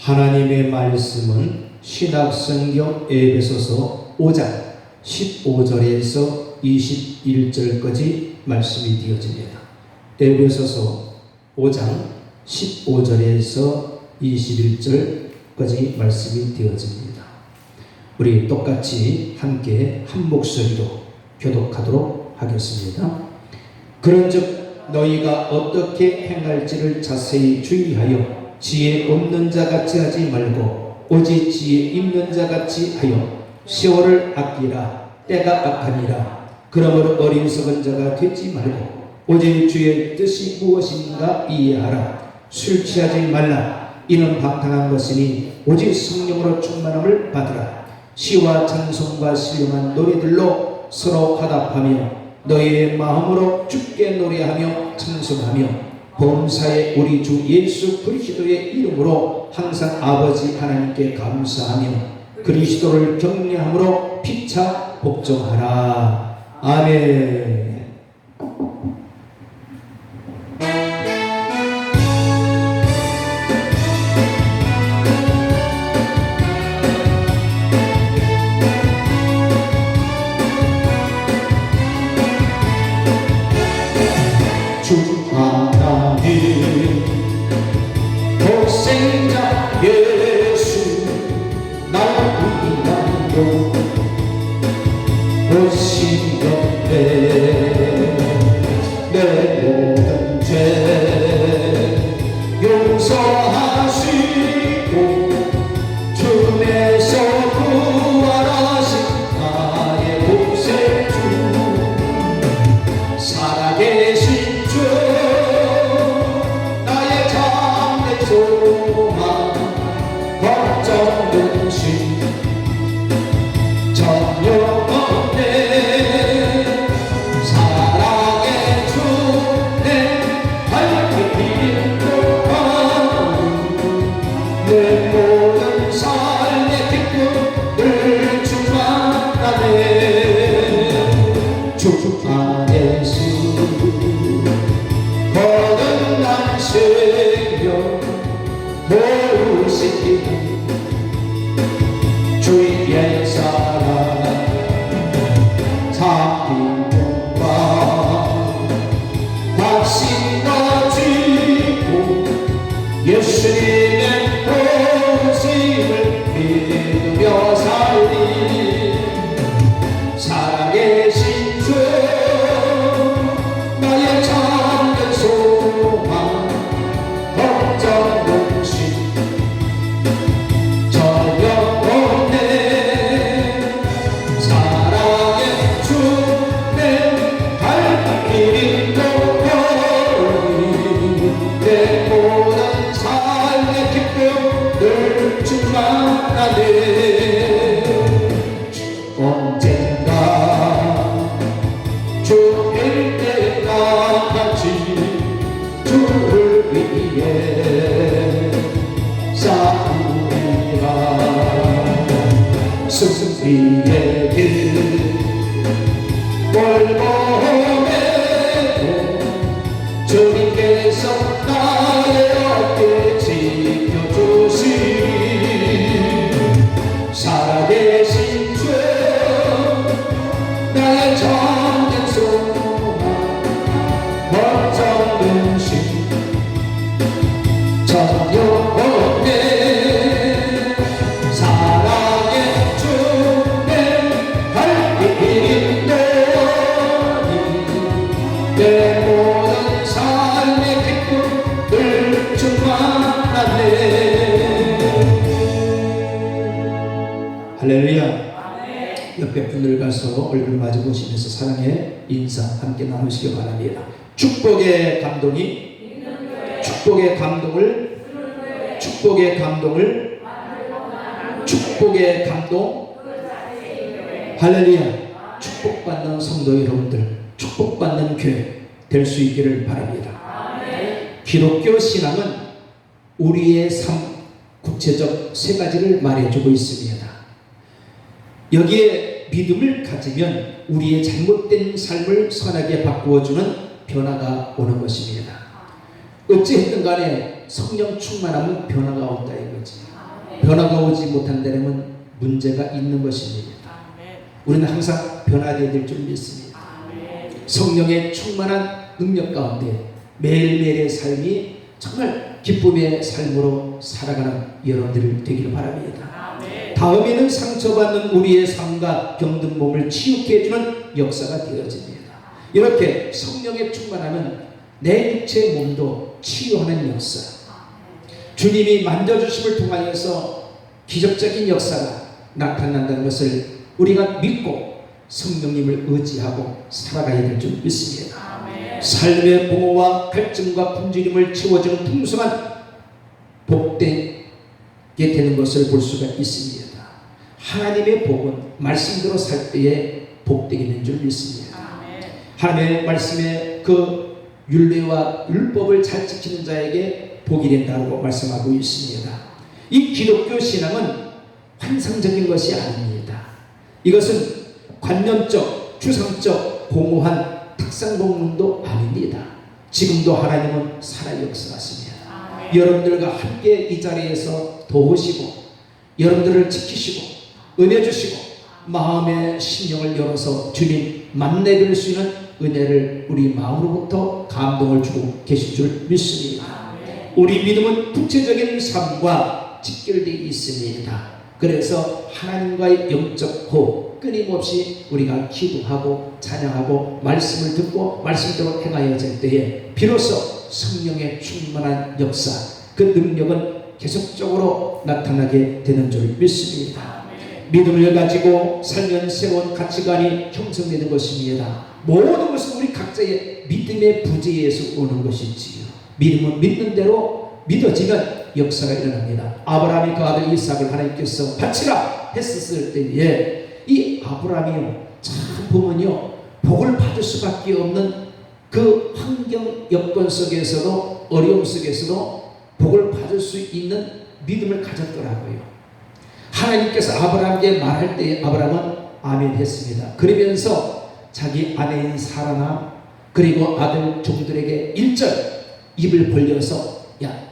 하나님의 말씀은 신약성경 에베소서 5장 15절에서 21절까지 말씀이 되어집니다. 에베소서 5장 15절에서 21절까지 말씀이 되어집니다. 우리 똑같이 함께 한 목소리로 교독하도록 하겠습니다. 그런즉 너희가 어떻게 행할지를 자세히 주의하여 지혜 없는 자같이 하지 말고 오직 지혜 있는 자같이 하여 세월을 아끼라. 때가 악하니라. 그러므로 어리석은 자가 되지 말고 오직 주의 뜻이 무엇인가 이해하라. 술 취하지 말라. 이는 방탕한 것이니 오직 성령으로 충만함을 받으라. 시와 찬송과 신령한 노래들로 서로 화답하며 너희의 마음으로 주께 노래하며 찬송하며 범사에 우리 주 예수 그리스도의 이름으로 항상 아버지 하나님께 감사하며 그리스도를 경외함으로 피차 복종하라. 아멘. 독생자 예수 나를 위하여 오신 건데 내 모든 죄 용서하시고 주에서 부활하신 나의 구세주 살아계신 주 소망 걱정은 신 전혀 없네 사랑의 주내 밝히는 동안 내 모든 삶의 기쁨 늘 충만하네 주 안에서 거듭난 생명 모르시기 주의 사랑 참기쁨과 확신 가지고 예수님의 보심을 믿으며 살리 살아계신 주 나의 참된 소망 걱정은 전혀 없네 사랑의 주내 밝히는 동안 내 모든 삶의 기쁨 늘 충만하네 언젠가 주일 때까지 주를 위해 싸우리라 승리의 길 멀고매도 주님께서 나의 어깨 지켜주시리 살아계신 주 나의 참된 소망 걱정은 신 전혀 없네 사랑의 주내 밝히는 너니 내 모든 삶의 기쁨 늘 충만하네 할렐루야. 옆에 분들 가서 얼굴 마주 보시면서 사랑의 인사 함께 나누시기 바랍니다. 축복의 감동이 축복의 감동을 축복의 감동 할렐루야. 축복받는 성도 여러분들 축복받는 교회 될 수 있기를 바랍니다. 기독교 신앙은 우리의 삶 구체적 세 가지를 말해주고 있습니다. 여기에 믿음을 가지면 우리의 잘못된 삶을 선하게 바꾸어주는 변화가 오는 것입니다. 어찌했든 간에 성령 충만하면 변화가 온다 이거지. 변화가 오지 못한다면 문제가 있는 것입니다. 우리는 항상 변화되어야 될 줄 믿습니다. 성령의 충만한 능력 가운데 매일매일의 삶이 정말 기쁨의 삶으로 살아가는 여러분들이 되기를 바랍니다. 다음에는 상처받는 우리의 삶과 병든 몸을 치유케 해주는 역사가 되어집니다. 이렇게 성령의 충만함은 내 육체의 몸도 치유하는 역사, 주님이 만져주심을 통하여서 기적적인 역사가 나타난다는 것을 우리가 믿고 성령님을 의지하고 살아가야 될 줄 믿습니다. 삶의 공허와 갈증과 굶주림을 채워주는 풍성한 복되게 되는 것을 볼 수가 있습니다. 하나님의 복은 말씀대로 살 때에 복되게 되는 줄 믿습니다. 하나님의 말씀의 그 율례와 율법을 잘 지키는 자에게 복이 된다고 말씀하고 있습니다. 이 기독교 신앙은 환상적인 것이 아닙니다. 이것은 관념적, 주상적, 공허한 탁상공론도 아닙니다. 지금도 하나님은 살아 역사하십니다. 여러분들과 함께 이 자리에서 도우시고 여러분들을 지키시고 은혜 주시고 마음의 심령을 열어서 주님 만나뵐 수 있는 은혜를 우리 마음으로부터 감동을 주고 계신 줄 믿습니다. 우리 믿음은 구체적인 삶과 직결되어 있습니다. 그래서 하나님과의 영적 호흡 끊임없이 우리가 기도하고 찬양하고 말씀을 듣고 말씀대로 행하여질 때에 비로소 성령의 충만한 역사, 그 능력은 계속적으로 나타나게 되는 줄 믿습니다. 믿음을 가지고 살면 새로운 가치관이 형성되는 것입니다. 모든 것은 우리 각자의 믿음의 부재에서 오는 것이지요. 믿음은 믿는 대로 믿어지면 역사가 일어납니다. 아브라함이 그 아들 이삭을 하나님께서 바치라 했었을 때에 이 아브라함이요 참 보면요 복을 받을 수밖에 없는 그 환경 여건 속에서도 어려움 속에서도 복을 받을 수 있는 믿음을 가졌더라고요. 하나님께서 아브라함에게 말할 때 아브라함은 아멘 했습니다. 그러면서 자기 아내인 사라나 그리고 아들 종들에게 1절 입을 벌려서 야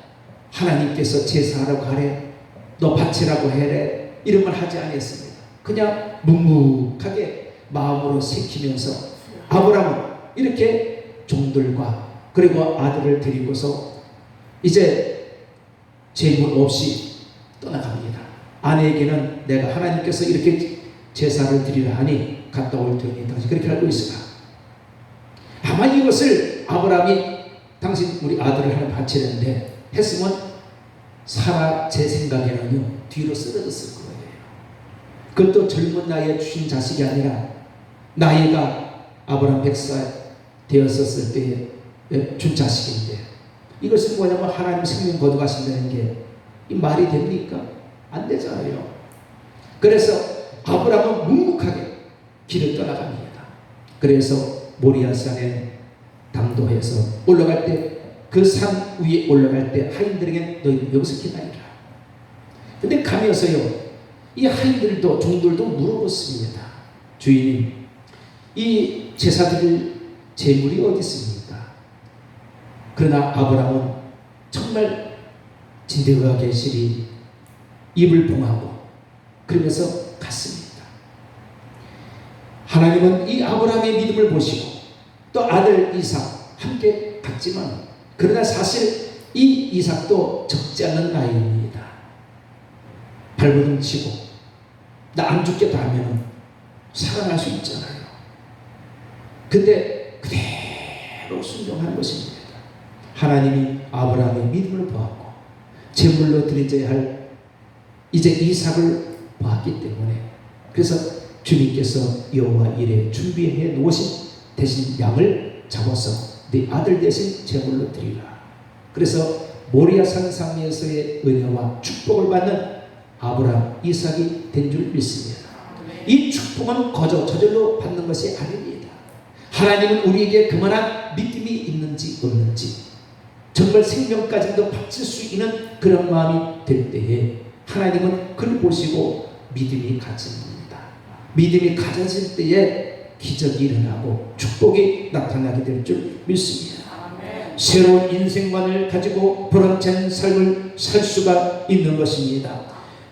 하나님께서 제사하라고 하래, 너 바치라고 해래, 이런 말 하지 않았습니다. 그냥 묵묵하게 마음으로 새기면서 아브라함은 이렇게 종들과 그리고 아들을 데리고서 이제 재물 없이 떠나갑니다. 아내에게는 내가 하나님께서 이렇게 제사를 드리라 하니 갔다 올 테니 당신 그렇게 알고 있으라. 아마 이것을 아브라함이 당신 우리 아들을 하나 바치는데 했으면 사라 제 생각에는요 뒤로 쓰러졌을 거예요. 그것도 젊은 나이에 주신 자식이 아니라 나이가 아브라함 100살 되었었을 때에 준 자식인데 이것은 뭐냐면 하나님 생명 거두가신다는 게 이 말이 됩니까? 안 되잖아요. 그래서 아브라함은 묵묵하게 길을 떠나갑니다. 그래서 모리아산에 당도해서 올라갈 때 그 산 위에 올라갈 때 하인들에게 너희는 여기서 기다리라. 근데 가면서요 이 하인들도 종들도 물어봤습니다. 주인님 이 제사드릴 제물이 어디 있습니까? 그러나 아브라함은 정말 진대가 계시리 입을 봉하고 그러면서 갔습니다. 하나님은 이 아브라함의 믿음을 보시고 또 아들 이삭 함께 갔지만 그러나 사실 이 이삭도 적지 않은 나이입니다. 발버둥 치고 나 안 죽겠다 하면 살아날 수 있잖아요. 근데 그대로 순종하는 것입니다. 하나님이 아브라함의 믿음을 보았고 제물로 드려야 할 이제 이삭을 보았기 때문에 그래서 주님께서 여호와 이레 준비해 놓으신 대신 양을 잡아서 네 아들 대신 제물로 드리라. 그래서 모리아산 상에서의 은혜와 축복을 받는 아브라함, 이삭이 된 줄 믿습니다. 이 축복은 거저 저절로 받는 것이 아닙니다. 하나님은 우리에게 그만한 믿음이 있는지 없는지 정말 생명까지도 바칠 수 있는 그런 마음이 될 때에 하나님은 그를 보시고 믿음이 가집니다. 믿음이 가져질 때에 기적이 일어나고 축복이 나타나게 될 줄 믿습니다. 새로운 인생관을 가지고 보람찬 삶을 살 수가 있는 것입니다.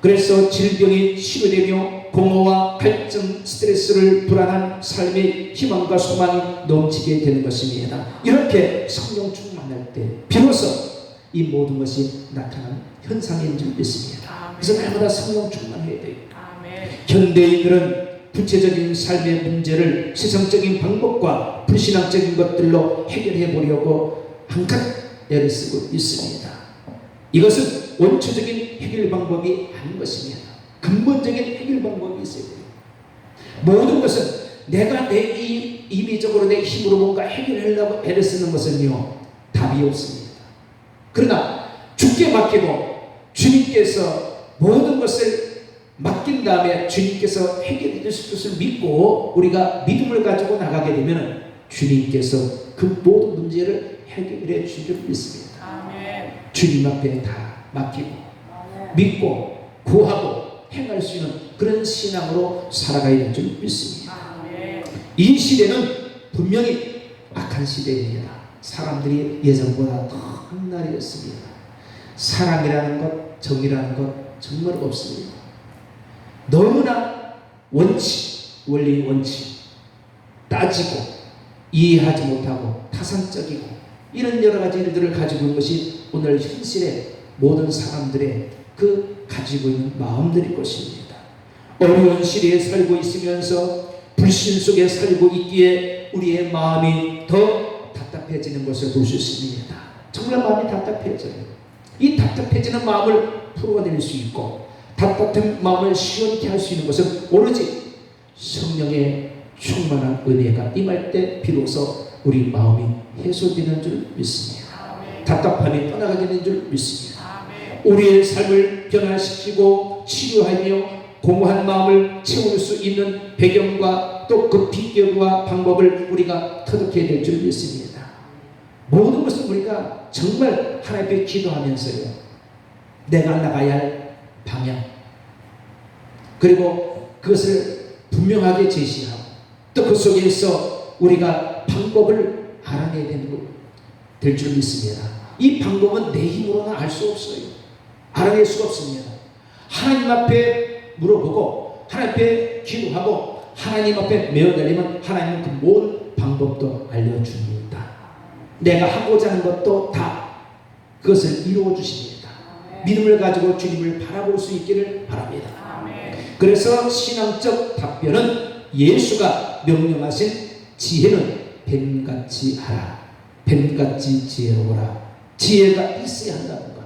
그래서 질병이 치료되며 공허와 갈증, 스트레스를 불안한 삶의 희망과 소망이 넘치게 되는 것입니다. 이렇게 성령 충만할 때 비로소 이 모든 것이 나타나는 현상인 줄 믿습니다. 그래서 날마다 성령 충만해야 돼요. 현대인들은 구체적인 삶의 문제를 세상적인 방법과 불신앙적인 것들로 해결해 보려고 한껏 애를 쓰고 있습니다. 이것은 원초적인 해결 방법이 아닌 것입니다. 근본적인 해결 방법이 있어야 돼요. 모든 것은 내가 임의적으로 내 힘으로 뭔가 해결하려고 애를 쓰는 것은요, 답이 없습니다. 그러나 주께 맡기고 주님께서 모든 것을 맡긴 다음에 주님께서 해결해 주실 것을 믿고 우리가 믿음을 가지고 나가게 되면 주님께서 그 모든 문제를 해결해 주실 줄 믿습니다. 주님 앞에 다 맡기고 믿고 구하고 행할 수 있는 그런 신앙으로 살아가야 될 줄 믿습니다. 이 시대는 분명히 악한 시대입니다. 사람들이 예전보다 더 악랄해졌습니다. 사랑이라는 것, 정이라는 것 정말 없습니다. 너무나 원칙, 원리 원칙 따지고 이해하지 못하고 타산적이고 이런 여러 가지 일들을 가지고 있는 것이 오늘 현실의 모든 사람들의 그 가지고 있는 마음들일 것입니다. 어려운 시대에 살고 있으면서 불신 속에 살고 있기에 우리의 마음이 더 답답해지는 것을 볼 수 있습니다. 정말 마음이 답답해져요. 이 답답해지는 마음을 풀어낼 수 있고 답답한 마음을 시원케 할 수 있는 것은 오로지 성령의 충만한 은혜가 임할 때 비로소 우리 마음이 해소되는 줄 믿습니다. 답답함이 떠나가게 되는 줄 믿습니다. 우리의 삶을 변화시키고 치료하며 공허한 마음을 채울 수 있는 배경과 또 그 비결과 방법을 우리가 터득해야 될 줄 믿습니다. 모든 것은 우리가 정말 하나님 앞에 기도하면서요, 내가 나가야 할 방향 그리고 그것을 분명하게 제시하고 또 그 속에서 우리가 방법을 알아내야 될 줄 믿습니다. 이 방법은 내 힘으로는 알 수 없어요. 알아낼 수가 없습니다. 하나님 앞에 물어보고 하나님 앞에 기도하고 하나님 앞에 매어달리면 하나님은 그 모든 방법도 알려줍니다. 내가 하고자 하는 것도 다 그것을 이루어 주십니다. 믿음을 가지고 주님을 바라볼 수 있기를 바랍니다. 그래서 신앙적 답변은 예수가 명령하신 지혜는 뱀같이 하라, 뱀같이 지혜로워라. 지혜가 있어야 한다는 것.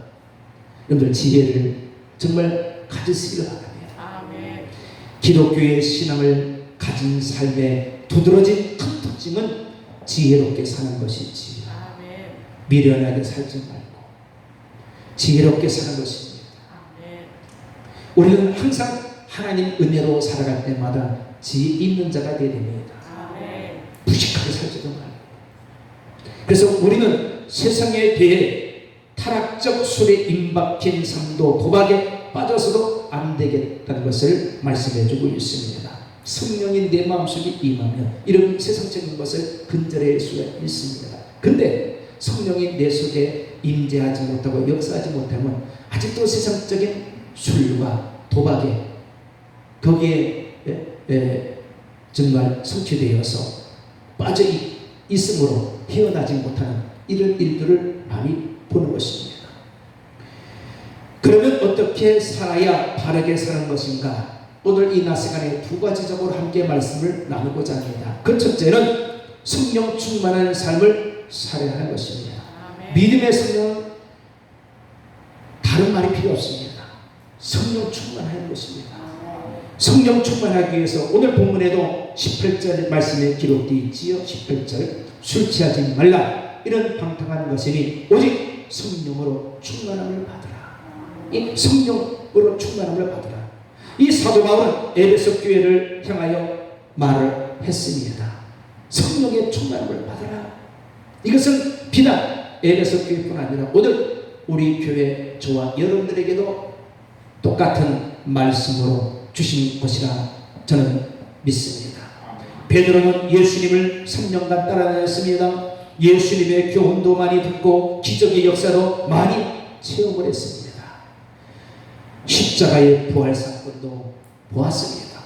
여러분들 지혜를 정말 가지시기를 바랍니다. 기독교의 신앙을 가진 삶의 두드러진 큰 특징은 지혜롭게 사는 것이지 미련하게 살지 말고 지혜롭게 사는 것입니다. 우리는 항상 하나님 은혜로 살아갈 때마다 지혜 있는 자가 되어야 됩니다. 무식하게 살지도 말고. 그래서 우리는 세상에 대해 타락적 술에 임박힌 삶도 도박에 빠져서도 안 되겠다는 것을 말씀해 주고 있습니다. 성령이 내 마음속에 임하면 이런 세상적인 것을 근절할 수가 있습니다. 근데 성령이 내 속에 임재하지 못하고 역사하지 못하면 아직도 세상적인 술과 도박에 거기에 정말 성취되어서 빠져 있으므로 헤어나지 못하는 이런 일들을 많이 보는 것입니다. 그러면 어떻게 살아야 바르게 사는 것인가? 오늘 이 낮 시간에 두 가지적으로 함께 말씀을 나누고자 합니다. 그 첫째는 성령 충만한 삶을 살아야 하는 것입니다. 믿음의 성령은 다른 말이 필요 없습니다. 성령 충만하는 것입니다. 성령 충만하기 위해서 오늘 본문에도 18절 말씀에 기록되어 있지요. 18절 술 취하지 말라 이런 방탕한 것이니 오직 성령으로 충만함을 받으라. 이 성령으로 충만함을 받으라. 이 사도 바울은 에베소 교회를 향하여 말을 했습니다. 성령의 충만함을 받으라. 이것은 비단 에베소 교회뿐 아니라 오늘 우리 교회 저와 여러분들에게도 똑같은 말씀으로 주신 것이라 저는 믿습니다. 베드로는 예수님을 3년간 따라다녔습니다. 예수님의 교훈도 많이 듣고 기적의 역사도 많이 체험을 했습니다. 십자가의 부활 사건도 보았습니다.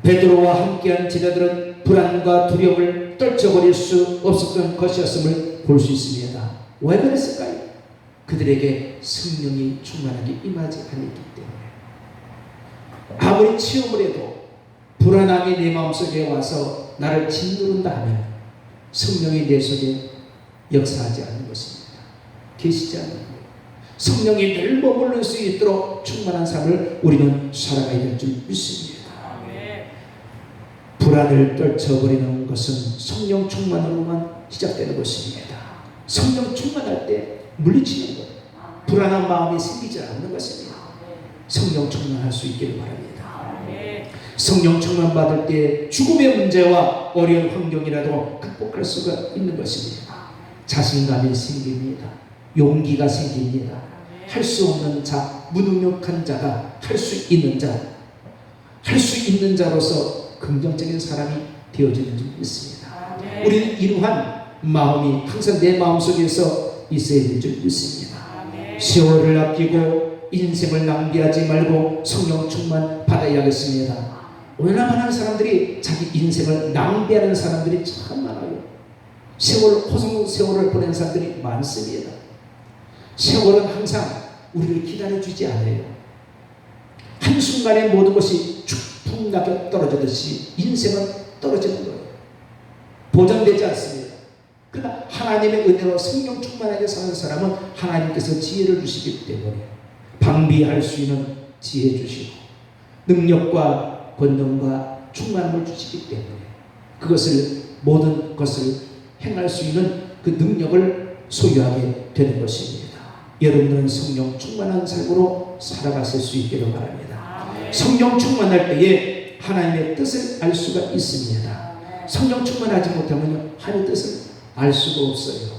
베드로와 함께한 제자들은 불안과 두려움을 떨쳐버릴 수 없었던 것이었음을 볼 수 있습니다. 왜 그랬을까요? 그들에게 성령이 충만하게 임하지 않았기 때문에. 아무리 체험을 해도 불안함이 내 마음속에 와서 나를 짓누른다 하면 성령이 내 속에 역사하지 않는 것입니다. 계시지 않는 거예요. 성령이 늘 머무를 수 있도록 충만한 삶을 우리는 살아가야 될 줄 믿습니다. 불안을 떨쳐버리는 것은 성령 충만으로만 시작되는 것입니다. 성령 충만할 때 물리치는 것, 불안한 마음이 생기지 않는 것입니다. 성령 충만할 수 있기를 바랍니다. 성령 충만 받을 때 죽음의 문제와 어려운 환경이라도 극복할 수가 있는 것입니다. 자신감이 생깁니다. 용기가 생깁니다. 할 수 없는 자, 무능력한 자가 할 수 있는 자, 할 수 있는 자로서 긍정적인 사람이 되어지는 줄 믿습니다. 우리는 이러한 마음이 항상 내 마음속에서 있어야 될 줄 믿습니다. 세월을 아끼고 인생을 낭비하지 말고 성령 충만 받아야겠습니다. 얼마나 많은 사람들이 자기 인생을 낭비하는 사람들이 참 많아요. 호성 세월을 보낸 사람들이 많습니다. 세월은 항상 우리를 기다려주지 않아요. 한순간에 모든 것이 축풍낙엽 떨어지듯이 인생은 떨어지는 거예요. 보장되지 않습니다. 그러나 하나님의 은혜로 성령 충만하게 사는 사람은 하나님께서 지혜를 주시기 때문에 방비할 수 있는 지혜 주시고 능력과 권능과 충만함을 주시기 때문에 그것을 모든 것을 행할 수 있는 그 능력을 소유하게 되는 것입니다. 여러분들은 성령 충만한 삶으로 살아가실 수 있기를 바랍니다. 성령 충만할 때에 하나님의 뜻을 알 수가 있습니다. 성령 충만하지 못하면 하나님의 뜻을 알 수가 없어요.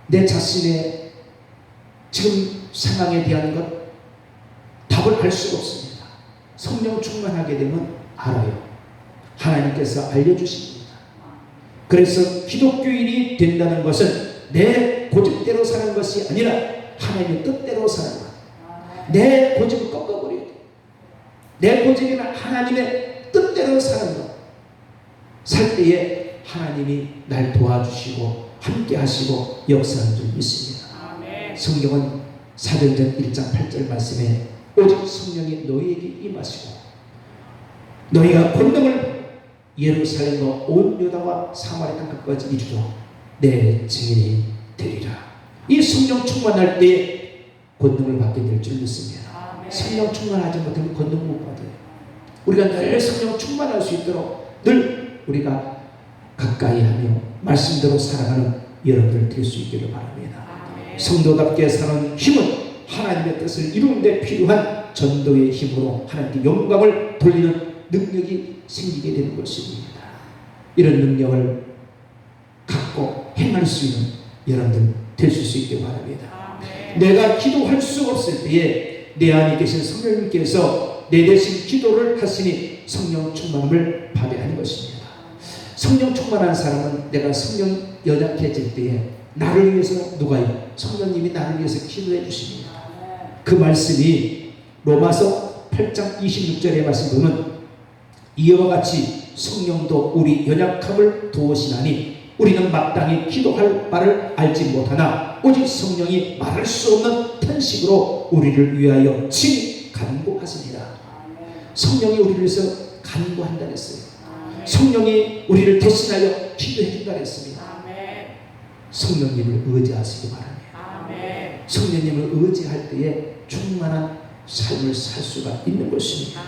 내 자신의 지금 상황에 대한 것 답을 알 수가 없습니다. 성령 충만하게 되면 알아요. 하나님께서 알려주십니다. 그래서 기독교인이 된다는 것은 내 고집대로 사는 것이 아니라 하나님의 뜻대로 사는 것. 내 고집을 꺾어버려야 돼. 내 고집이나 하나님의 뜻대로 사는 것. 살 때에 하나님이 날 도와주시고 함께 하시고 역사하는 줄 믿습니다. 성경은 사도행전 1장 8절 말씀에 오직 성령이 너희에게 임하시고 너희가 권능을 예루살렘과 온 유다와 사마리아 땅끝까지 이르러 내 증인이 되리라. 이 성령 충만할 때 권능을 받게 될 줄 믿습니다. 성령 충만하지 못하면 권능 못 받아요. 우리가 늘 성령 충만할 수 있도록 늘 우리가 가까이 하며 말씀대로 살아가는 여러분들 될 수 있기를 바랍니다. 성도답게 사는 힘은 하나님의 뜻을 이루는 데 필요한 전도의 힘으로 하나님께 영광을 돌리는 능력이 생기게 되는 것입니다. 이런 능력을 갖고 행할 수 있는 여러분들 되실 수 있게 바랍니다. 내가 기도할 수 없을 때에 내 안에 계신 성령님께서 내 대신 기도를 하시니 성령 충만함을 받아야 하는 것입니다. 성령 충만한 사람은 내가 성령 연약해질 때에 나를 위해서 누가요? 성령님이 나를 위해서 기도해 주십니다. 그 말씀이 로마서 8장 26절의 말씀 보면 이와 같이 성령도 우리 연약함을 도우시나니 우리는 마땅히 기도할 바를 알지 못하나 오직 성령이 말할 수 없는 탄식으로 우리를 위하여 친히 간구하시니라. 성령이 우리를 위해서 간구한다 했어요. 성령이 우리를 대신하여 기도해 준다 했습니다. 성령님을 의지하시기 바랍니다. 성령님을 의지할 때에 충만한 삶을 살 수가 있는 것입니다.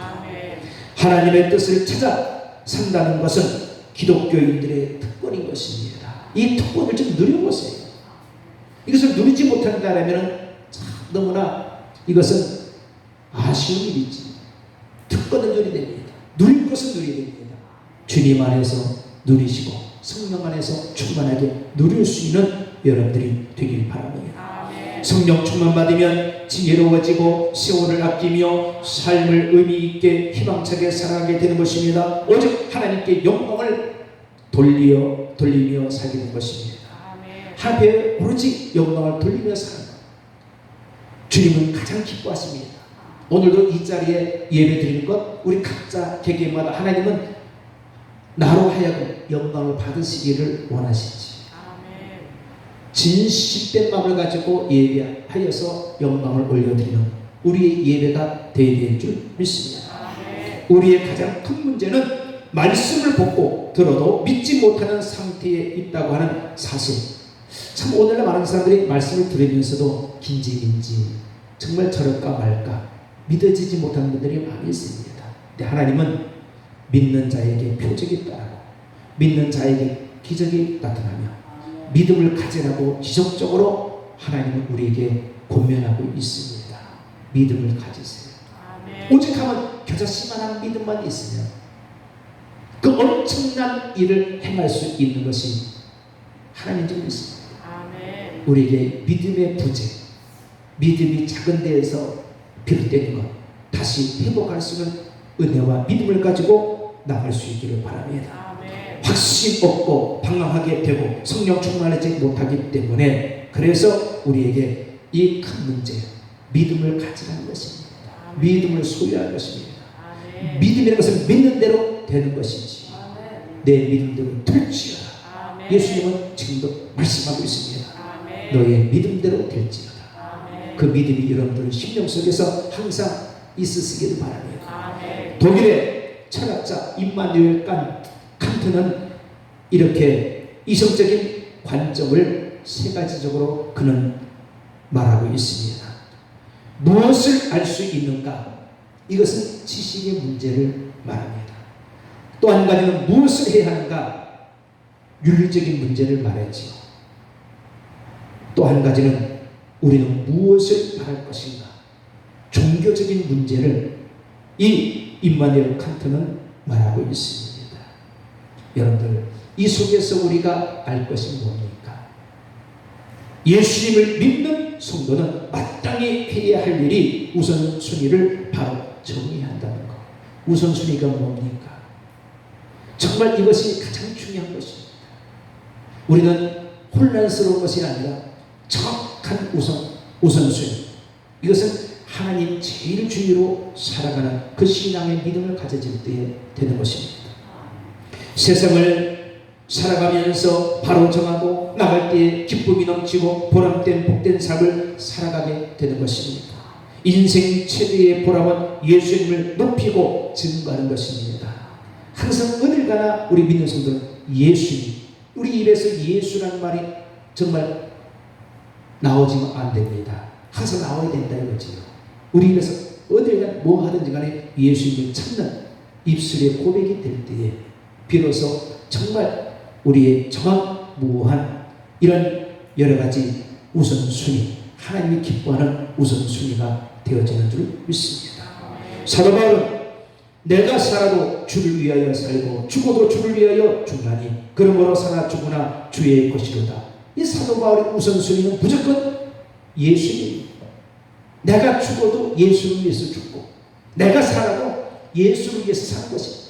하나님의 뜻을 찾아 산다는 것은 기독교인들의 특권인 것입니다. 이 특권을 좀 누려보세요. 이것을 누리지 못한다면 너무나 이것은 아쉬운 일이지. 특권을 누리야 됩니다. 누릴 것은 누려야 됩니다. 주님 안에서 누리시고 성령 안에서 충만하게 누릴 수 있는 여러분들이 되길 바랍니다. 성령 충만 받으면 지혜로워지고 세월을 아끼며 삶을 의미 있게 희망차게 살아가게 되는 것입니다. 오직 하나님께 영광을 돌리며 살게 되는 것입니다. 하나님께 오로지 영광을 돌리며 사는 것. 주님은 가장 기뻐하십니다. 오늘도 이 자리에 예배 드리는 것 우리 각자 개개인마다 하나님은 나로 하여금 영광을 받으시기를 원하시지. 진실된 마음을 가지고 예배하여서 영광을 올려드리는 우리의 예배가 되어야 될 줄 믿습니다. 우리의 가장 큰 문제는 말씀을 보고 들어도 믿지 못하는 상태에 있다고 하는 사실. 참 오늘날 많은 사람들이 말씀을 들으면서도 긴지민지 정말 저럴까 말까 믿어지지 못하는 분들이 많이 있습니다. 근데 하나님은 믿는 자에게 표적이 따르고 믿는 자에게 기적이 나타나며 믿음을 가지라고 지속적으로 하나님은 우리에게 권면하고 있습니다. 믿음을 가지세요. 오직 하면 겨자씨만한 믿음만 있으면 그 엄청난 일을 행할 수 있는 것이 하나님 줄 믿습니다. 우리에게 믿음의 부재, 믿음이 작은 데에서 비롯되는 것 다시 회복할 수 있는 은혜와 믿음을 가지고 나갈 수 있기를 바랍니다. 확신 없고 방황하게 되고 성령 충만하지 못하기 때문에 그래서 우리에게 이 큰 문제 믿음을 가지라는 것입니다. 믿음을 소유하는 것입니다. 믿음이라는 것은 믿는 대로 되는 것이지 내 믿음대로 될지어다. 예수님은 지금도 말씀하고 있습니다. 너의 믿음대로 될지어다. 그 믿음이 여러분들 심령 속에서 항상 있으시기를 바랍니다. 독일의 철학자 임마누엘 칸트는 이렇게 이성적인 관점을 세 가지적으로 그는 말하고 있습니다. 무엇을 알 수 있는가? 이것은 지식의 문제를 말합니다. 또 한 가지는 무엇을 해야 하는가? 윤리적인 문제를 말하지요. 또 한 가지는 우리는 무엇을 바랄 것인가? 종교적인 문제를 이 임마누엘 칸트는 말하고 있습니다. 여러분들 이 속에서 우리가 알 것이 뭡니까? 예수님을 믿는 성도는 마땅히 해야 할 일이 우선순위를 바로 정해야 한다는 것. 우선순위가 뭡니까? 정말 이것이 가장 중요한 것입니다. 우리는 혼란스러운 것이 아니라 정확한 우선순위. 이것은 하나님 제일 중요로 살아가는 그 신앙의 믿음을 가져질 때에 되는 것입니다. 세상을 살아가면서 바로 정하고 나갈 때에 기쁨이 넘치고 보람된 복된 삶을 살아가게 되는 것입니다. 인생 최대의 보람은 예수님을 높이고 증거하는 것입니다. 항상 어딜 가나 우리 믿는 성도는 예수님, 우리 입에서 예수라는 말이 정말 나오지만 안 됩니다. 항상 나와야 된다 이거지요. 우리 입에서 어딜 가나 뭐 하든지 간에 예수님을 찾는 입술의 고백이 될 때에 비로소 정말 우리의 정확무한 이런 여러 가지 우선순위, 하나님이 기뻐하는 우선순위가 되어지는 줄 믿습니다. 사도 바울은 내가 살아도 주를 위하여 살고 죽어도 주를 위하여 죽나니 그러므로 사나 죽으나 주의 것이로다. 이 사도 바울의 우선순위는 무조건 예수님입니다. 내가 죽어도 예수를 위해서 죽고 내가 살아도 예수를 위해서 사는 것입니다.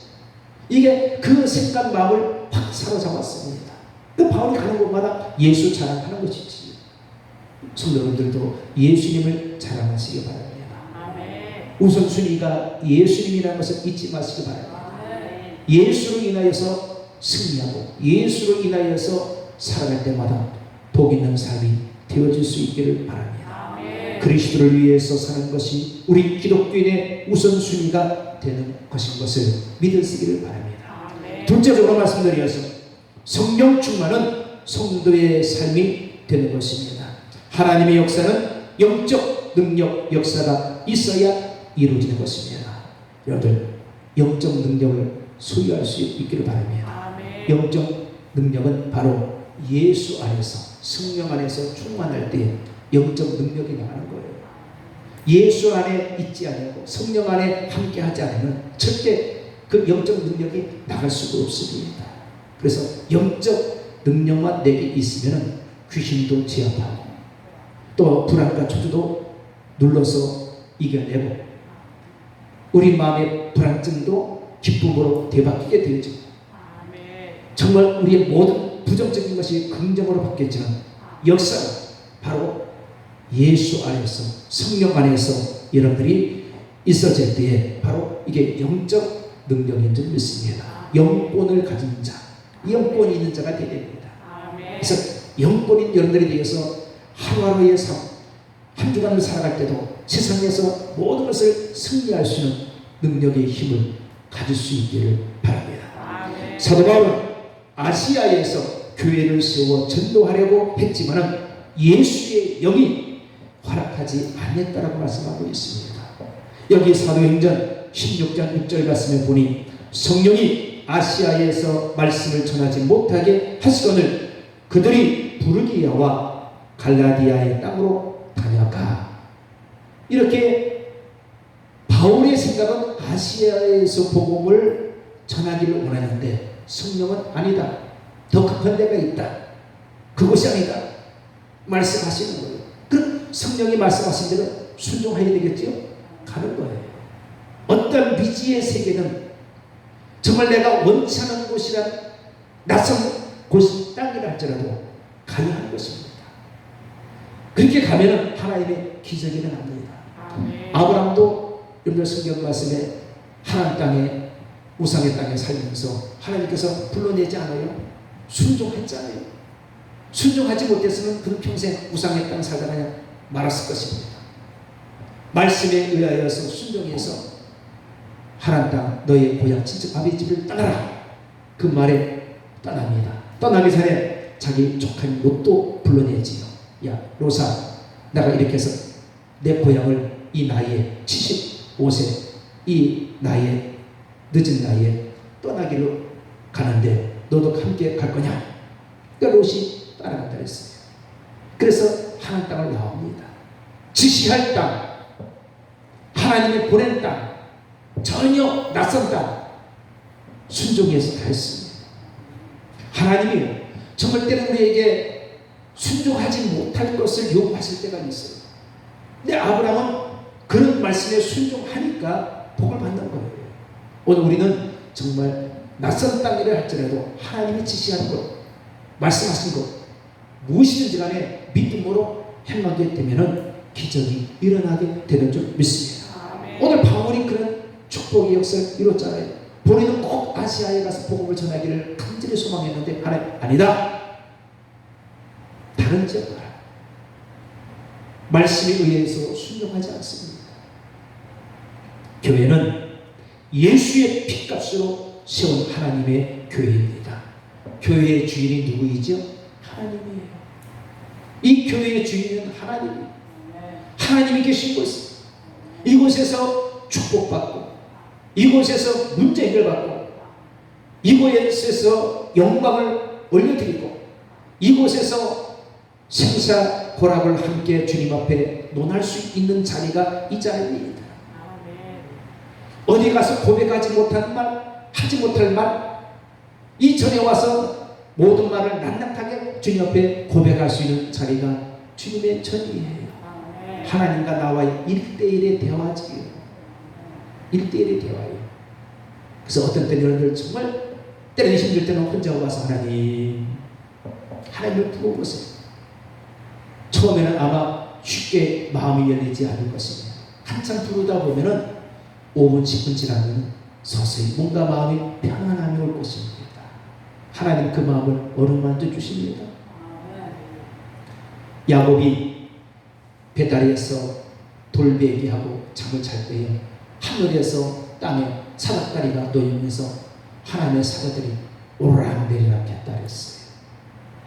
이게 그 생각 마음을 확 사로잡았습니다. 그 바울이 가는 곳마다 예수 자랑하는 것이지. 성도분들도 예수님을 자랑하시기 바랍니다. 우선순위가 예수님이라는 것을 잊지 마시기 바랍니다. 예수로 인하여서 승리하고 예수로 인하여서 살아갈 때마다 복 있는 삶이 되어질 수 있기를 바랍니다. 그리스도를 위해서 사는 것이 우리 기독교인의 우선순위가 되는 것인 것을 믿으시기를 바랍니다. 둘째적으로 말씀드려서 성령 충만은 성도의 삶이 되는 것입니다. 하나님의 역사는 영적 능력 역사가 있어야 이루어지는 것입니다. 여러분들 영적 능력을 소유할 수 있기를 바랍니다. 영적 능력은 바로 예수 안에서 성령 안에서 충만할 때 영적 능력이 나가는 거예요. 예수 안에 있지 않고 성령 안에 함께하지 않으면 절대 그 영적 능력이 나갈 수가 없습니다. 그래서 영적 능력만 내게 있으면 귀신도 제압하고 또 불안과 초조도 눌러서 이겨내고 우리 마음의 불안증도 기쁨으로 되바뀌게 되죠. 정말 우리의 모든 부정적인 것이 긍정으로 바뀌었지만 역사가 바로 예수 안에서 성령 안에서 여러분들이 있어질 때에 바로 이게 영적 능력인 줄 믿습니다. 영권을 가진 자, 영권이 있는 자가 되어야 됩니다. 그래서 영권인 여러분들에 대해서 하루하루의 삶, 한 주간을 살아갈 때도 세상에서 모든 것을 승리할 수 있는 능력의 힘을 가질 수 있기를 바랍니다. 사도 바울은 아시아에서 교회를 세워 전도하려고 했지만 예수의 영이 허락하지 않았다라고 말씀하고 있습니다. 여기 사도행전 16장 6절 말씀에 보니 성령이 아시아에서 말씀을 전하지 못하게 하시거늘 그들이 부르기아와 갈라디아의 땅으로 다녀가. 이렇게 바울의 생각은 아시아에서 복음을 전하기를 원하는데 성령은 아니다. 더 급한 데가 있다. 그곳이 아니다. 말씀하시는 거예요. 그 성령이 말씀하신 대로 순종해야 되겠죠? 가는 거예요. 어떤 미지의 세계는 정말 내가 원치 않은 곳이란 낯선 곳 땅이라 할지라도 가야 하는 것입니다. 그렇게 가면은 하나님의 기적이 일어납니다. 아브라함도 여러분 성경 말씀에 하나님 땅에 우상의 땅에 살면서 하나님께서 불러내지 않아요? 순종했잖아요. 순종하지 못했으면 그는 평생 우상의 땅 살다가 그냥 말았을 것입니다. 말씀에 의하여서 순종해서 하나님 땅 너의 고향 친척 아버지 집을 떠나라. 그 말에 떠납니다. 떠나기 전에 자기 조카인 롯도 불러내지요. 야 로사, 내가 이렇게 해서 내 고향을 이 나이에 75세 이 나이에 늦은 나이에 떠나기로 가는데 너도 함께 갈 거냐? 그러니까 롯이 따라간다 했어요. 그래서 하나님 땅을 나옵니다. 지시할 땅, 하나님의 보낸 땅, 전혀 낯선 땅 순종해서 다 했습니다. 하나님이 정말 때는 우리에게 순종하지 못할 것을 요구하실 때가 있어요. 근데 아브라함은 그런 말씀에 순종하니까 복을 받는 거예요. 오늘 우리는 정말 낯선 땅이라 할지라도 하나님이 지시하는 것, 말씀하신 것 무엇이든지 간에 믿음으로 행하게 되면 기적이 일어나게 되는 줄 믿습니다. 오늘 바울이 그런 축복의 역사를 이뤘잖아요. 본인은 꼭 아시아에 가서 복음을 전하기를 간절히 소망했는데 하나님 아니다. 다른 지역 가라. 말씀에 의해서 순종하지 않습니다. 교회는 예수의 피값으로 세운 하나님의 교회입니다. 교회의 주인이 누구이죠? 하나님이에요. 이 교회의 주인은 하나님이에요. 하나님이 계신 곳, 이곳에서 축복받고, 이곳에서 문제 해결받고, 이곳에서 영광을 올려드리고, 이곳에서 생사고락을 함께 주님 앞에 논할 수 있는 자리가 이 자리입니다. 어디 가서 고백하지 못한 말, 하지 못할 말, 이 전에 와서 모든 말을 낱낱하게 주님 앞에 고백할 수 있는 자리가 주님의 전이에요. 하나님과 나와의 1대1의 대화지요. 1대1의 대화예요. 그래서 어떤 때는 여러분들 정말 때는 힘들 때는 혼자 와서 하나님을 부르보세요. 처음에는 아마 쉽게 마음이 열리지 않을 것입니다. 한참 부르다 보면은 5분 10분 지나면 서서히 뭔가 마음이 편안함이 올 것입니다. 하나님 그 마음을 어루만져 주십니다. 야곱이 배다리에서 돌베기하고 잠을 잘 때에 하늘에서 땅에 사닥다리가 놓이면서 하나님의 사자들이 오르락내리락 했다 그랬어요.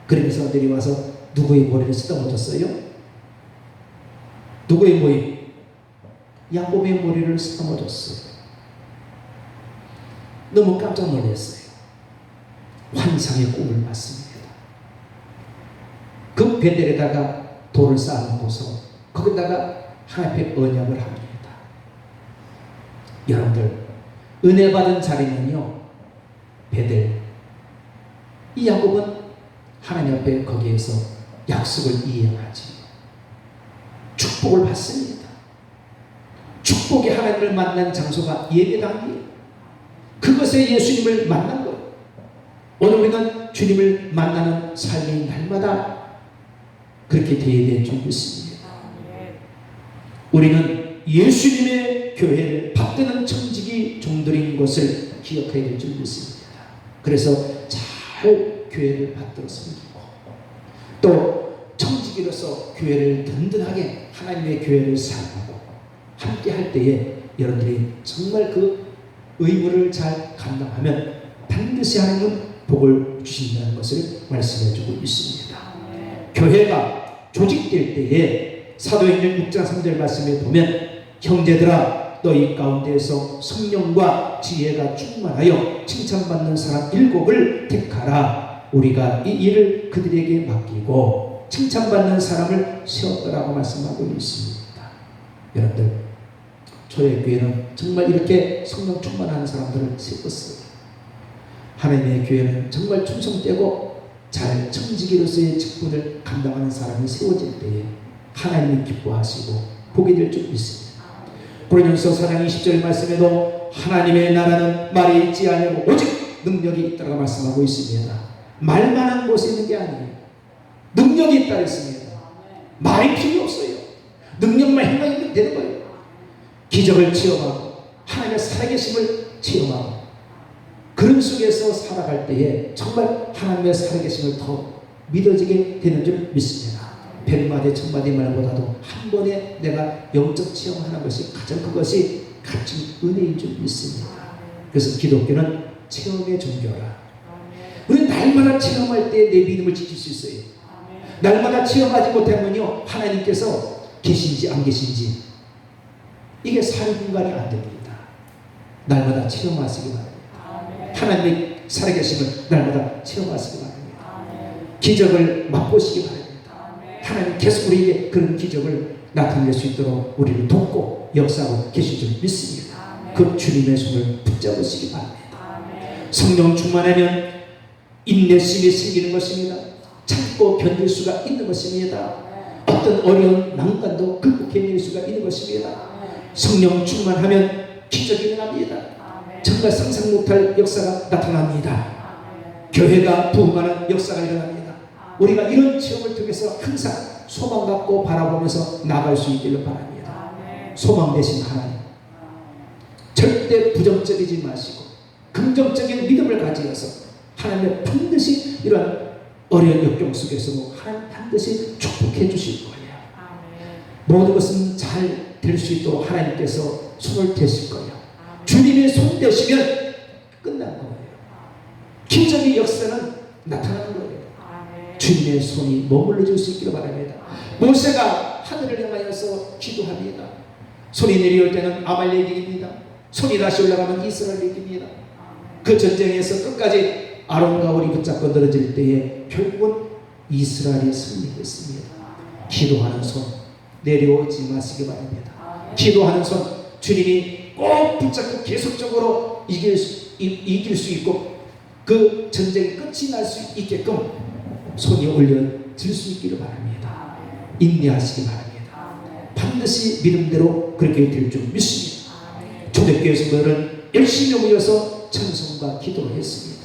그러면서 내려와서 누구의 머리를 쓰다듬었어요? 누구의 머리? 야곱의 머리를 쓰다듬었어요. 너무 깜짝 놀랐어요. 환상의 꿈을 봤습니다. 그 베델에다가 돌을 쌓아놓고서 거기다가 하나님의 언약을 합니다. 여러분들 은혜 받은 자리는요 베델. 이 야곱은 하나님 앞에 거기에서 약속을 이행하지. 축복을 받습니다. 축복이 하나님을 만난 장소가 예배당이에요. 그것에 예수님을 만난 거예요. 오늘 우리는 주님을 만나는 삶이 날마다 그렇게 되어야 될 줄 믿습니다. 우리는 예수님의 주님의 교회를 받드는 청지기 종들인 것을 기억해야 될 줄 믿습니다. 그래서 잘 교회를 받들어 섬기고 또 청지기로서 교회를 든든하게 하나님의 교회를 사랑하고 함께 할 때에 여러분들이 정말 그 의무를 잘 감당하면 반드시 하나님은 복을 주신다는 것을 말씀해 주고 있습니다. 교회가 조직될 때에 사도행전 6장 3절 말씀에 보면 형제들아 너희 가운데에서 성령과 지혜가 충만하여 칭찬받는 사람 7을 택하라. 우리가 이 일을 그들에게 맡기고 칭찬받는 사람을 세웠더라고 말씀하고 있습니다. 여러분들 초대교회는 정말 이렇게 성령 충만한 사람들을 세웠어요. 하나님의 교회는 정말 충성되고 잘 청지기로서의 직분을 감당하는 사람이 세워질 때에 하나님이 기뻐하시고 복이 될 줄 믿습니다. 고린도서 4장 20절 말씀에도 하나님의 나라는 말이 있지 아니하고 오직 능력이 있다고 말씀하고 있습니다. 말만 한 곳에 있는 게 아니에요. 능력이 있다 했습니다. 말이 필요 없어요. 능력만 행하면 되는 거예요. 기적을 체험하고 하나님의 살아계심을 체험하고 그런 속에서 살아갈 때에 정말 하나님의 살아계심을 더 믿어지게 되는 줄 믿습니다. 100마디 1000마디 말보다도 한 번에 내가 영적 체험하는 것이 가장 그것이 값진 은혜인 줄 믿습니다. 그래서 기독교는 체험의 종교라. 우리는 날마다 체험할 때 내 믿음을 지킬 수 있어요. 날마다 체험하지 못하면요 하나님께서 계신지 안 계신지 이게 살인분간이 안 됩니다. 날마다 체험하시기 바랍니다. 하나님의 살아계심을 날마다 체험하시기 바랍니다. 기적을 맛보시기 바랍니다. 하나님 계속 우리에게 그런 기적을 나타낼 수 있도록 우리를 돕고 역사하고 계신 줄 믿습니다. 그 주님의 손을 붙잡으시기 바랍니다. 성령 충만하면 인내심이 생기는 것입니다. 참고 견딜 수가 있는 것입니다. 어떤 어려운 난관도 극복해낼 수가 있는 것입니다. 성령 충만하면 기적이 일어납니다. 정말 상상 못할 역사가 나타납니다. 교회가 부흥하는 역사가 일어납니다. 우리가 이런 체험을 통해서 항상 소망 갖고 바라보면서 나갈 수 있기를 바랍니다. 소망 되신 하나님 절대 부정적이지 마시고 긍정적인 믿음을 가지어서 하나님의 반드시 이러한 어려운 역경 속에서도 하나님 반드시 축복해 주실 거예요. 모든 것은 잘 될 수 있도록 하나님께서 손을 대실 거예요. 주님의 손 대시면 끝난 거예요. 기적의 역사는 나타나는 거예요. 주님의 손이 머물러 줄 수 있기를 바랍니다. 모세가 하늘을 향하여서 기도합니다. 손이 내려올 때는 아말렉입니다. 손이 다시 올라가면 이스라엘입니다. 그 전쟁에서 끝까지 아론과 홀이 붙잡고 늘어질 때에 결국은 이스라엘이 승리했습니다. 기도하는 손 내려오지 마시기 바랍니다. 기도하는 손 주님이 꼭 붙잡고 계속적으로 이길 수 있고 그 전쟁이 끝이 날 수 있게끔 손이 올려질 수 있기를 바랍니다. 인내하시기 바랍니다. 반드시 믿음대로 그렇게 될 줄 믿습니다. 초대교회 성도들은 열심히 모여서 찬송과 기도를 했습니다.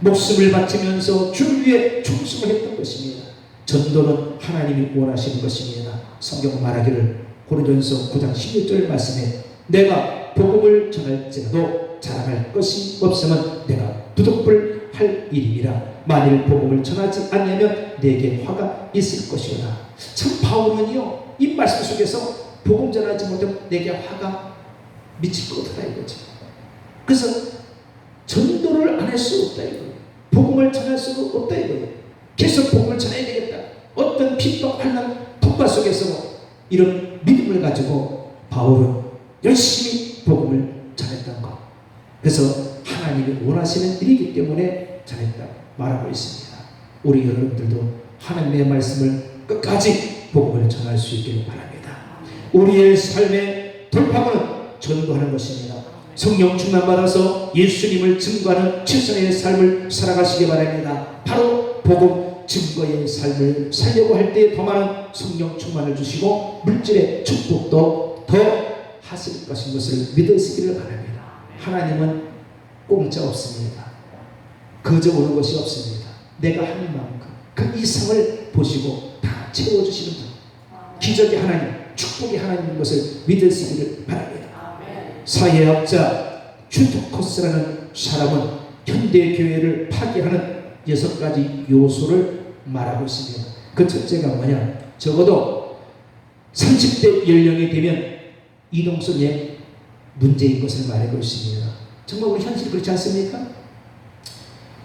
목숨을 바치면서 주를 위해 충성을 했던 것입니다. 전도는 하나님이 원하시는 것입니다. 성경 말하기를 고린도전서 9장 16절 말씀에 내가 복음을 전할지라도 자랑할 것이 없으면 내가 부득불 할 일이라. 만일 복음을 전하지 않으면 내게 화가 있을 것이라. 참 바울은요 이 말씀 속에서 복음 전하지 못하면 내게 화가 미칠 것 같다 이거죠. 그래서 전도를 안 할 수 없다 이거예요. 복음을 전할 수가 없다 이거예요. 계속 복음을 전해야 되겠다. 어떤 핍박 환난 폭발 속에서 이런 믿음을 가지고 바울은 열심히 복음을 전했던 것. 그래서 하나님이 원하시는 일이기 때문에 전했다 말하고 있습니다. 우리 여러분들도 하나님의 말씀을 끝까지 복음을 전할 수 있기를 바랍니다. 우리의 삶의 돌파구는 전도하는 것입니다. 성령 충만 받아서 예수님을 증거하는 최선의 삶을 살아가시기 바랍니다. 바로 복음 증거의 삶을 살려고 할 때 더 많은 성령 충만을 주시고 물질의 축복도 더 하실 것을 믿으시기를 바랍니다. 하나님은 공짜 없습니다. 거저 오는 것이 없습니다. 내가 한 만큼 그 이상을 보시고 다 채워주시는 분, 기적의 하나님, 축복의 하나님인 것을 믿으시기를 바랍니다. 사회학자 슈트코스라는 사람은 현대 교회를 파괴하는 6가지 요소를 말하고 있습니다. 그 첫째가 뭐냐? 적어도 30대 연령이 되면 이동성의 문제인 것을 말하고 있습니다. 정말 우리 현실이 그렇지 않습니까?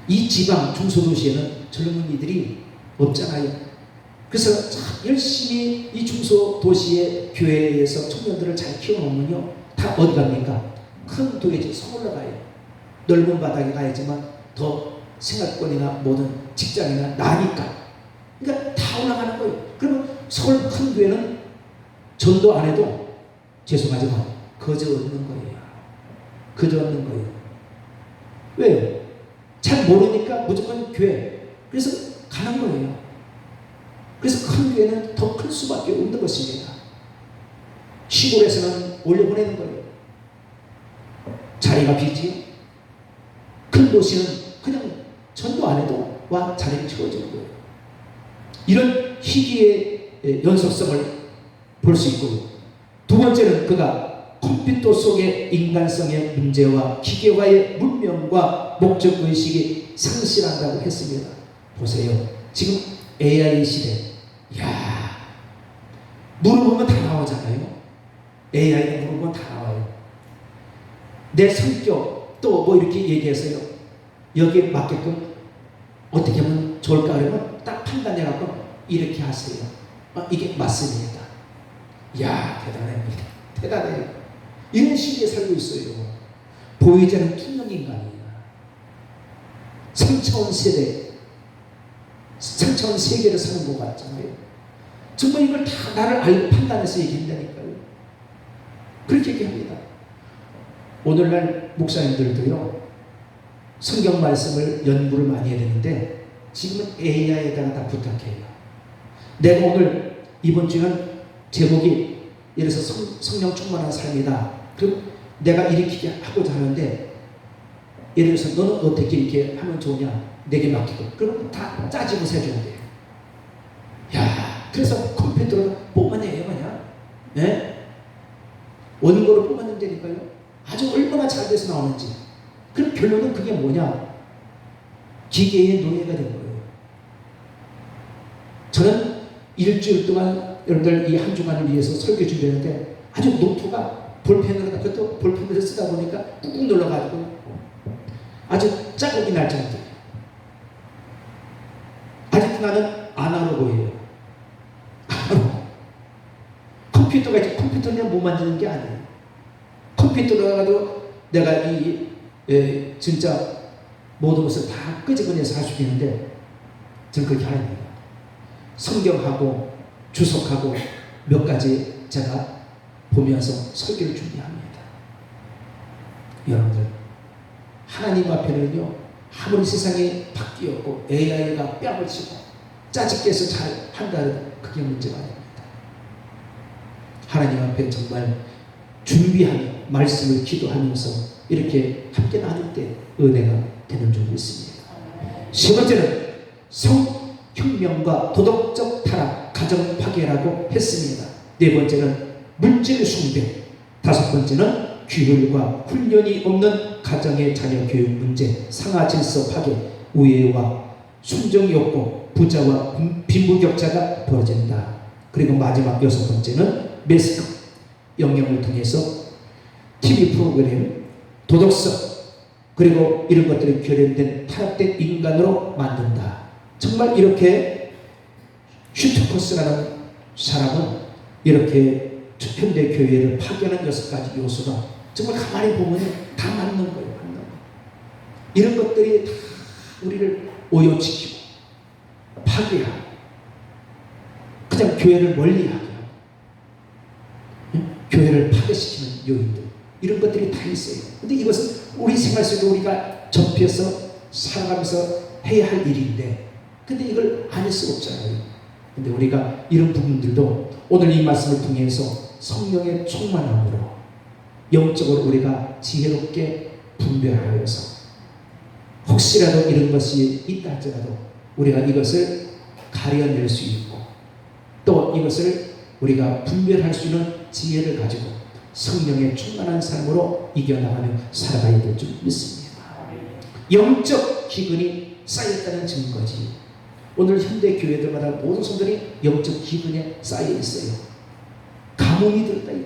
이 지방 중소도시에는 젊은이들이 없잖아요. 그래서 참 열심히 이 중소도시의 교회에서 청년들을 잘 키워놓으면요, 다 어디 갑니까? 큰 도시에 서울로 가요. 넓은 바닥에 가야지만 더 생활권이나 모든 직장이나 나니까. 그러니까 다 올라가는 거예요. 그러면 서울 큰 교회는 전도 안 해도 죄송하지만 거저 얻는 거예요. 거저 얻는 거예요. 왜요? 잘 모르니까 무조건 교회. 그래서 가는 거예요. 그래서 큰 교회는 더 클 수밖에 없는 것입니다. 시골에서는 올려보내는 거예요. 자리가 비지요. 큰 도시는 그냥 전도 안 해도 와 자리를 채워주는 거예요. 이런 희귀의 연속성을 볼 수 있고요. 두 번째는 그가 컴퓨터 속의 인간성의 문제와 기계화의 문명과 목적의식이 상실한다고 했습니다. 보세요. 지금 AI 시대. 이야, 물어보면 다 나오잖아요. AI가 물어보면 다 나와요. 내 성격 또 뭐 이렇게 얘기해서요. 여기에 맞게끔 어떻게 하면 좋을까 그러면 딱 판단해갖고 이렇게 하세요. 이게 맞습니다. 이야, 대단합니다. 대단해요. 이런 시기에 살고 있어요. 보이지 않는 투명 인간이에요. 3차원 세대, 3차원 세계를 사는 것 같잖아요. 정말 이걸 다 나를 알고 판단해서 얘기한다니까요. 그렇게 얘기합니다. 오늘날 목사님들도요, 성경 말씀을 연구를 많이 해야 되는데 지금은 AI에다가 다 부탁해요. 내가 오늘 이번 주는 제목이 예를 들어서 성령 충만한 삶이다. 그럼 내가 이렇게 하고자 하는데 예를 들어서 너는 어떻게 이렇게 하면 좋으냐? 내게 맡기고. 그럼 다 짜집어서 해줘야 돼요. 야, 그래서 컴퓨터로 뽑아내요, 그냥. 네? 원고를 뽑아내면 되니까요. 아주 얼마나 잘 돼서 나오는지. 그럼 결론은 그게 뭐냐? 기계의 노예가 된 거예요. 저는 일주일 동안 여러분들 이 한 주간을 위해서 설교 준비했는데 아주 노트가 볼펜으로, 그것도 볼펜으로 쓰다 보니까 꾹꾹 눌러가지고 아주 짜고기 날 정도. 아직도 나는 아날로그예요. 컴퓨터가 있지, 컴퓨터는 못 만드는 게 아니에요. 컴퓨터로 가도 내가 진짜 모든 것을 다 끄집어내서 할 수 있는데 저는 그렇게 안 합니다. 성경하고 주석하고 몇 가지 제가 보면서 설교를 준비합니다. 여러분들, 하나님 앞에는요, 아무리 세상이 바뀌었고 AI가 뺨을 치고 짜집게 해서 잘 한다 해도 그게 문제가 아닙니다. 하나님 앞에 정말 준비하며 말씀을 기도하면서 이렇게 함께 나눌 때 은혜가 되는 줄 믿습니다. 세 번째는 성혁명과 도덕적 타락, 가정 파괴라고 했습니다. 네 번째는 물질 숭배, 다섯 번째는 규율과 훈련이 없는 가정의 자녀 교육 문제, 상하 질서 파괴, 우애와 순정 욕구, 부자와 빈부격차가 벌어진다. 그리고 마지막 여섯 번째는 매스컴 영향을 통해서 TV 프로그램, 도덕성, 그리고 이런 것들이 결연된 타락된 인간으로 만든다. 정말 이렇게 슈트코스라는 사람은 이렇게 현대 교회를 파괴하는 여섯 가지 요소가 정말 가만히 보면 다 맞는 거예요. 맞는 거. 이런 것들이 다 우리를 오염시키고 파괴하고 그냥 교회를 멀리하게 하고 교회를 파괴시키는 요인들, 이런 것들이 다 있어요. 근데 이것은 우리 생활 속에 우리가 접해서 살아가면서 해야 할 일인데, 근데 이걸 안 할 수 없잖아요. 근데 우리가 이런 부분들도 오늘 이 말씀을 통해서 성령의 충만함으로 영적으로 우리가 지혜롭게 분별하여서 혹시라도 이런 것이 있다 할지라도 우리가 이것을 가려낼 수 있고 또 이것을 우리가 분별할 수 있는 지혜를 가지고 성령의 충만한 삶으로 이겨나가며 살아가야 될 줄 믿습니다. 영적 기근이 쌓였다는 증거지. 오늘 현대 교회들마다 모든 성들이 영적 기근에 쌓여 있어요. 가뭄이 들었다. 이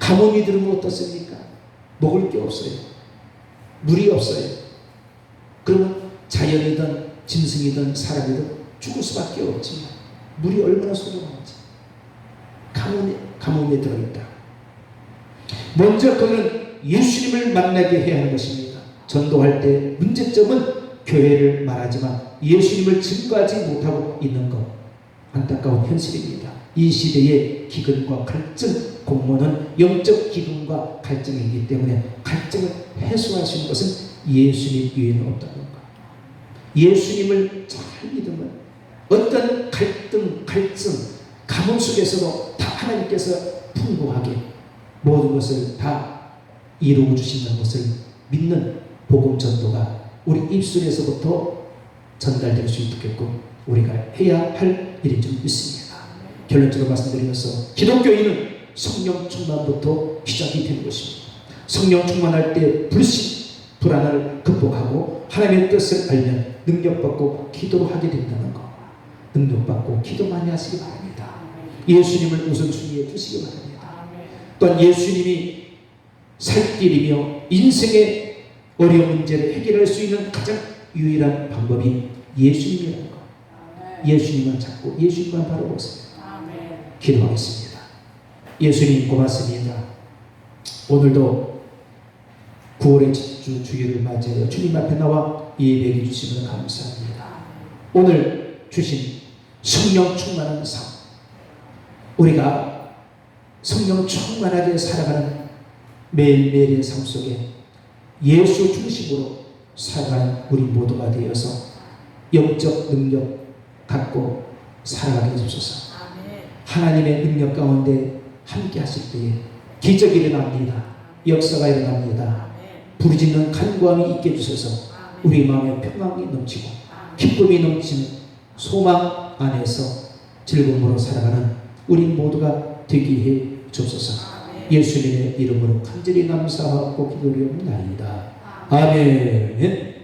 가뭄이 들으면 어떻습니까? 먹을 게 없어요. 물이 없어요. 그러면 자연이든 짐승이든 사람이든 죽을 수밖에 없지. 물이 얼마나 소중한지. 가뭄에 들어있다. 먼저 그는 예수님을 만나게 해야 하는 것입니다. 전도할 때 문제점은 교회를 말하지만 예수님을 증거하지 못하고 있는 것, 안타까운 현실입니다. 이 시대의 기근과 갈증, 공모는 영적 기근과 갈증이기 때문에 갈증을 해소할 수 있는 것은 예수님 외에는 없다는 것. 예수님을 잘 믿으면 어떤 갈등, 갈증, 가뭄 속에서도 다 하나님께서 풍부하게 모든 것을 다 이루어 주신다는 것을 믿는 복음 전도가 우리 입술에서부터 전달될 수 있겠고 우리가 해야 할 일인 줄 믿습니다. 결론적으로 말씀드리면서 기독교인은 성령 충만부터 시작이 되는 것입니다. 성령 충만할 때 불신, 불안을 극복하고 하나님의 뜻을 알면 능력받고 기도를 하게 된다는 것. 능력받고 기도 많이 하시기 바랍니다. 예수님을 우선순위에 두시기 바랍니다. 또한 예수님이 살 길이며 인생의 어려운 문제를 해결할 수 있는 가장 유일한 방법이 예수님이라는 것. 예수님만 찾고 예수님만 바라보세요. 기도하겠습니다. 예수님 고맙습니다. 오늘도 9월의 주 주일을 맞이하여 주님 앞에 나와 예배해 주시면 감사합니다. 오늘 주신 성령 충만한 삶, 우리가 성령 충만하게 살아가는 매일매일의 삶 속에 예수 중심으로 살아가는 우리 모두가 되어서 영적 능력 갖고 살아가게 해주소서. 하나님의 능력 가운데 함께 하실 때에 기적이 일어납니다. 역사가 일어납니다. 부르짖는 간구함이 있게 해주셔서 우리 마음에 평강이 넘치고 기쁨이 넘치는 소망 안에서 즐거움으로 살아가는 우리 모두가 되게 해 주옵소서. 예수님의 이름으로 간절히 감사하고 기도드리옵나이다. 아멘.